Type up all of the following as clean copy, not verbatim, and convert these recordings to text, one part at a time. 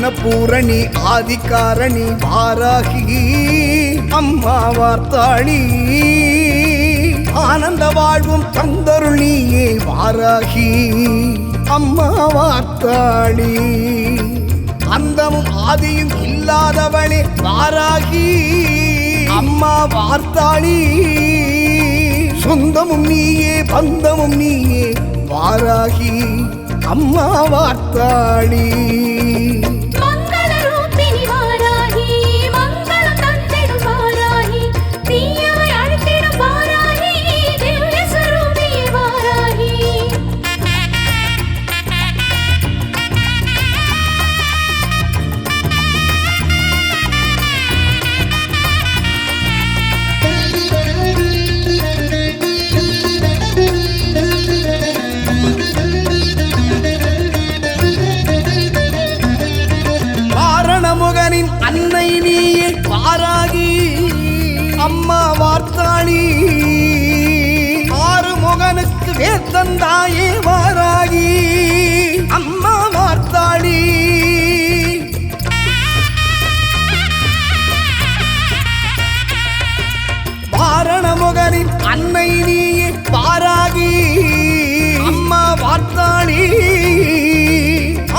அன்னபூரணி ஆதிகாரணி வாராகி அம்மா வார்த்தாளி ஆனந்த வாழ்வும் தந்தருள் நீயே வாராகி அம்மா வார்த்தாளி அந்தமும் ஆதியும் இல்லாதவளே வாராகி அம்மா வார்த்தாளி சொந்தமும் நீயே பந்தமும் நீயே வாராகி அம்மா வார்த்தாளி முகனின் அன்னை நீயே வாராகி அம்மா வார்த்தாளி ஆறு முகனுக்கு வேத்தந்தாயே வாராகி அம்மா வார்த்தாளி வாரண முகனின் அன்னை நீயே வாராகி அம்மா வார்த்தாளி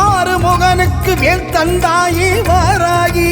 ஆறு முகனுக்கு மேல் தந்தாயே வாராகி